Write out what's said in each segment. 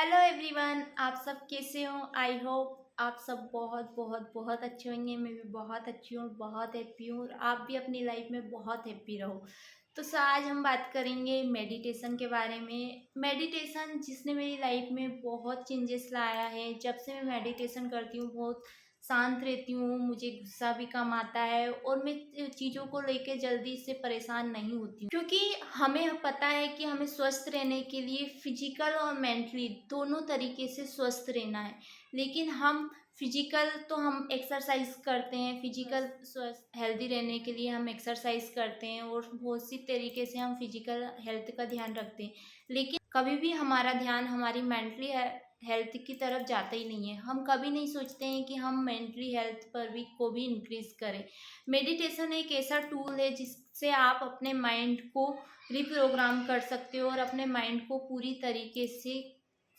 Hello everyone, आप सब कैसे हो? आई होप आप सब बहुत बहुत बहुत अच्छे होंगे। मैं भी बहुत अच्छी हूँ, बहुत हैप्पी हूँ और आप भी अपनी लाइफ में बहुत हैप्पी रहो। तो आज हम बात करेंगे मेडिटेशन के बारे में। मेडिटेशन जिसने मेरी लाइफ में बहुत चेंजेस लाया है। जब से मैं मेडिटेशन करती हूँ बहुत शांत रहती हूँ, मुझे गुस्सा भी कम आता है और मैं चीज़ों को लेकर जल्दी से परेशान नहीं होती हूँ, क्योंकि हमें पता है कि हमें स्वस्थ रहने के लिए फिजिकल और मेंटली दोनों तरीके से स्वस्थ रहना है। लेकिन हम फिजिकल तो हम एक्सरसाइज करते हैं, फिजिकल स्वस्थ हेल्दी रहने के लिए हम एक्सरसाइज करते हैं और बहुत सी तरीके से हम फिजिकल हेल्थ का ध्यान रखते हैं। लेकिन कभी भी हमारा ध्यान हमारी मेंटली हेल्थ की तरफ जाता ही नहीं है। हम कभी नहीं सोचते हैं कि हम मेंटली हेल्थ पर भी को भी इंक्रीज करें। मेडिटेशन एक ऐसा टूल है जिससे आप अपने माइंड को रिप्रोग्राम कर सकते हो और अपने माइंड को पूरी तरीके से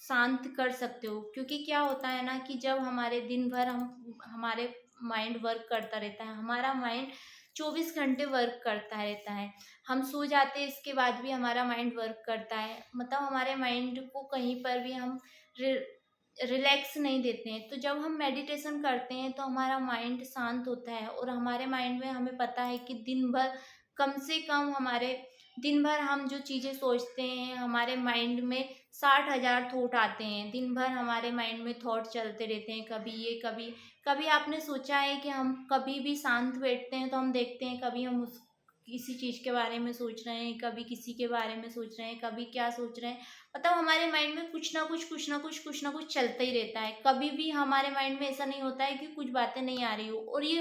शांत कर सकते हो। क्योंकि क्या होता है ना कि जब हमारे दिन भर हम हमारे माइंड वर्क करता रहता है, हमारा माइंड 24 घंटे वर्क करता रहता है। हम सो जाते हैं, इसके बाद भी हमारा माइंड वर्क करता है। मतलब हमारे माइंड को कहीं पर भी हम रिलैक्स नहीं देते हैं। तो जब हम मेडिटेशन करते हैं तो हमारा माइंड शांत होता है और हमारे माइंड में हमें पता है कि दिन भर कम से कम हमारे दिन भर हम जो चीज़ें सोचते हैं, हमारे माइंड में 60,000 थॉट आते हैं। दिन भर हमारे माइंड में थॉट चलते रहते हैं, कभी ये कभी कभी आपने सोचा है कि हम कभी भी शांत बैठते हैं तो हम देखते हैं कभी हम उस किसी चीज़ के बारे में सोच रहे हैं, कभी किसी के बारे में सोच रहे हैं, कभी क्या सोच रहे हैं। मतलब हमारे माइंड में कुछ ना कुछ चलता ही रहता है। कभी भी हमारे माइंड में ऐसा नहीं होता है कि कुछ बातें नहीं आ रही हो, और ये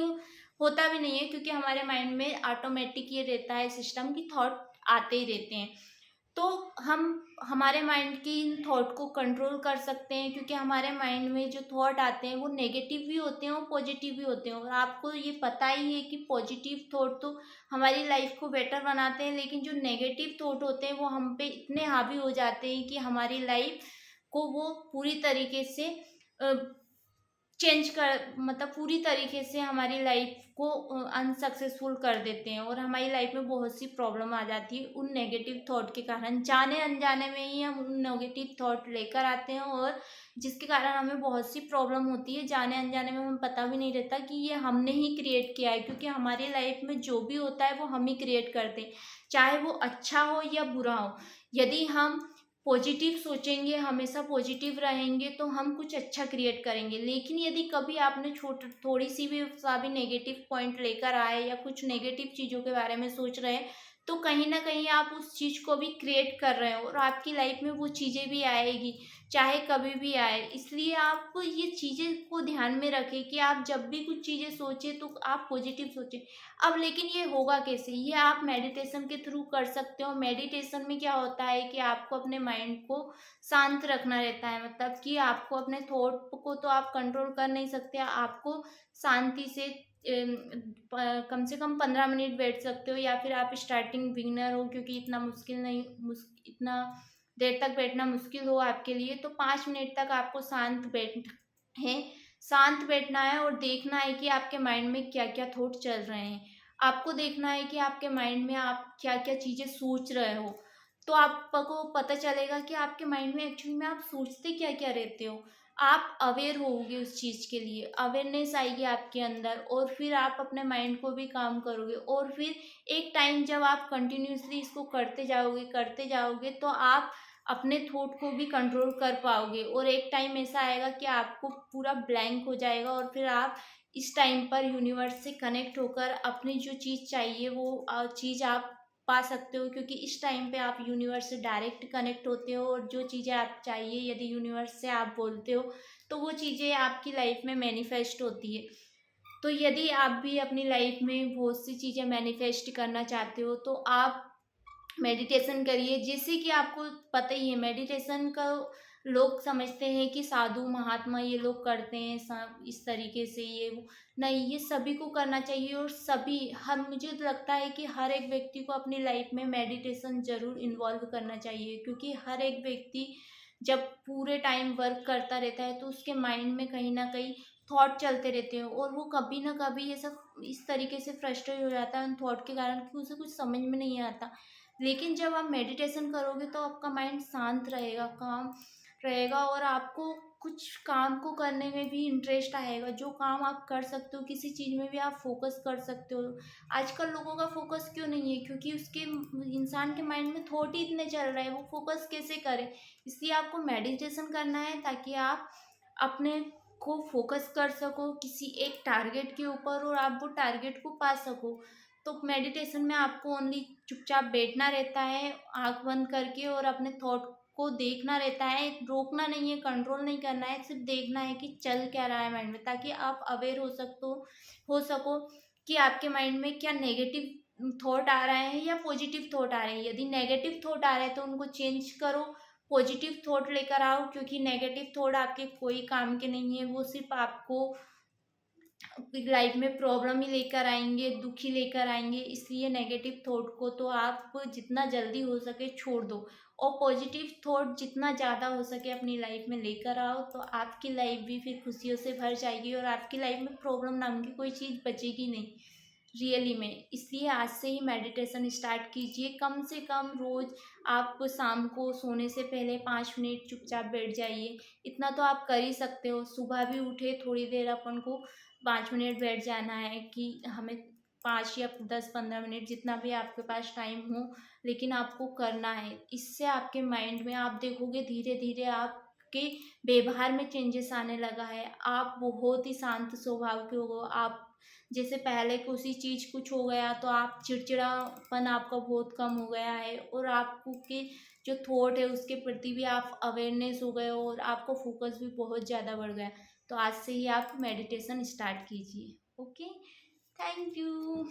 होता भी नहीं है, क्योंकि हमारे माइंड में ऑटोमेटिक ये रहता है सिस्टम की थॉट आते ही रहते हैं। तो हम हमारे माइंड की इन थॉट को कंट्रोल कर सकते हैं, क्योंकि हमारे माइंड में जो थॉट आते हैं वो नेगेटिव भी होते हैं और पॉजिटिव भी होते हैं। और आपको ये पता ही है कि पॉजिटिव थॉट तो हमारी लाइफ को बेटर बनाते हैं, लेकिन जो नेगेटिव थॉट होते हैं वो हम पे इतने हावी हो जाते हैं कि हमारी लाइफ को वो पूरी तरीके से चेंज कर मतलब पूरी तरीके से हमारी लाइफ को अनसक्सेसफुल कर देते हैं और हमारी लाइफ में बहुत सी प्रॉब्लम आ जाती है उन नेगेटिव थॉट के कारण। जाने अनजाने में ही हम उन नेगेटिव थॉट लेकर आते हैं और जिसके कारण हमें बहुत सी प्रॉब्लम होती है। जाने अनजाने में हमें पता भी नहीं रहता कि ये हमने ही क्रिएट किया है, क्योंकि हमारी लाइफ में जो भी होता है वो हम ही क्रिएट करते हैं, चाहे वो अच्छा हो या बुरा हो। यदि हम पॉजिटिव सोचेंगे, हमेशा पॉजिटिव रहेंगे, तो हम कुछ अच्छा क्रिएट करेंगे। लेकिन यदि कभी आपने छोट थोड़ी सी भी सा भी नेगेटिव पॉइंट लेकर आए या कुछ नेगेटिव चीज़ों के बारे में सोच रहे हैं, तो कहीं न कहीं आप उस चीज़ को भी क्रिएट कर रहे हो और आपकी लाइफ में वो चीज़ें भी आएगी, चाहे कभी भी आए। इसलिए आप ये चीज़ें को ध्यान में रखें कि आप जब भी कुछ चीज़ें सोचें तो आप पॉजिटिव सोचें। अब लेकिन ये होगा कैसे? ये आप मेडिटेशन के थ्रू कर सकते हो। मेडिटेशन में क्या होता है कि आपको अपने माइंड को शांत रखना रहता है। मतलब कि आपको अपने थॉट को तो आप कंट्रोल कर नहीं सकते, आपको शांति से कम से कम 15 मिनट बैठ सकते हो, या फिर आप स्टार्टिंग बिगिनर हो, क्योंकि इतना मुश्किल नहीं इतना देर तक बैठना मुश्किल हो आपके लिए, तो 5 मिनट तक आपको है शांत बैठना है और देखना है कि आपके माइंड में क्या क्या थॉट चल रहे हैं। आपको देखना है कि आपके माइंड में आप क्या क्या चीज़ें सोच रहे हो। तो आपको पता चलेगा कि आपके माइंड में एक्चुअली में आप सोचते क्या क्या रहते हो। आप अवेयर होगे उस चीज़ के लिए, अवेयरनेस आएगी आपके अंदर, और फिर आप अपने माइंड को भी काम करोगे। और फिर एक टाइम जब आप कंटिन्यूअसली इसको करते जाओगे तो आप अपने थॉट को भी कंट्रोल कर पाओगे। और एक टाइम ऐसा आएगा कि आपको पूरा ब्लैंक हो जाएगा और फिर आप इस टाइम पर यूनिवर्स से कनेक्ट होकर अपनी जो चीज़ चाहिए वो चीज़ आप पा सकते हो, क्योंकि इस टाइम पे आप यूनिवर्स से डायरेक्ट कनेक्ट होते हो और जो चीज़ें आप चाहिए यदि यूनिवर्स से आप बोलते हो तो वो चीज़ें आपकी लाइफ में मैनिफेस्ट होती है। तो यदि आप भी अपनी लाइफ में बहुत सी चीज़ें मैनिफेस्ट करना चाहते हो तो आप मेडिटेशन करिए। जैसे कि आपको पता ही है, मेडिटेशन का लोग समझते हैं कि साधु महात्मा ये लोग करते हैं इस तरीके से, ये वो नहीं, ये सभी को करना चाहिए। और सभी हम मुझे तो लगता है कि हर एक व्यक्ति को अपनी लाइफ में मेडिटेशन ज़रूर इन्वॉल्व करना चाहिए, क्योंकि हर एक व्यक्ति जब पूरे टाइम वर्क करता रहता है तो उसके माइंड में कहीं ना कहीं थॉट चलते रहते हैं और वो कभी ना कभी ये सब इस तरीके से फ्रस्ट्रेट हो जाता है उन थॉट के कारण कि उसे कुछ समझ में नहीं आता। लेकिन जब आप मेडिटेशन करोगे तो आपका माइंड शांत रहेगा, काम रहेगा और आपको कुछ काम को करने में भी इंटरेस्ट आएगा। जो काम आप कर सकते हो, किसी चीज़ में भी आप फोकस कर सकते हो। आजकल लोगों का फोकस क्यों नहीं है? क्योंकि उसके इंसान के माइंड में थॉट ही इतने चल रहे हैं, वो फोकस कैसे करे? इसलिए आपको मेडिटेशन करना है ताकि आप अपने को फोकस कर सको किसी एक टारगेट के ऊपर और आप वो टारगेट को पा सको। तो मेडिटेशन में आपको ओनली चुपचाप बैठना रहता है आंख बंद करके और अपने थॉट को देखना रहता है, रोकना नहीं है, कंट्रोल नहीं करना है, सिर्फ देखना है कि चल क्या रहा है माइंड में, ताकि आप अवेयर हो सको कि आपके माइंड में क्या नेगेटिव थॉट आ रहे हैं या पॉजिटिव थॉट आ रहे हैं। यदि नेगेटिव थॉट आ रहे हैं तो उनको चेंज करो, पॉजिटिव थॉट लेकर आओ, क्योंकि नेगेटिव थॉट आपके कोई काम के नहीं है, वो सिर्फ आपको लाइफ में प्रॉब्लम ही लेकर आएंगे, दुख ही लेकर आएंगे। इसलिए नेगेटिव थॉट को तो आप जितना जल्दी हो सके छोड़ दो और पॉजिटिव थॉट जितना ज़्यादा हो सके अपनी लाइफ में लेकर आओ, तो आपकी लाइफ भी फिर खुशियों से भर जाएगी और आपकी लाइफ में प्रॉब्लम नाम की कोई चीज़ बचेगी नहीं रियली में। इसलिए आज से ही मेडिटेशन स्टार्ट कीजिए, कम से कम रोज़ आप शाम को सोने से पहले 5 मिनट चुपचाप बैठ जाइए। इतना तो आप कर ही सकते हो। सुबह भी उठे थोड़ी देर अपन को 5 मिनट बैठ जाना है कि हमें 5 या 10-15 मिनट जितना भी आपके पास टाइम हो, लेकिन आपको करना है। इससे आपके माइंड में आप देखोगे धीरे धीरे आपके व्यवहार में चेंजेस आने लगा है। आप बहुत ही शांत स्वभाव के हो। आप जैसे पहले किसी चीज़ कुछ हो गया तो आप चिड़चिड़ापन आपका बहुत कम हो गया है और आपको के जो थॉट है उसके प्रति भी आप अवेयरनेस हो गए हो और आपका फोकस भी बहुत ज़्यादा बढ़ गया। तो आज से ही आप मेडिटेशन स्टार्ट कीजिए। Okay, thank you.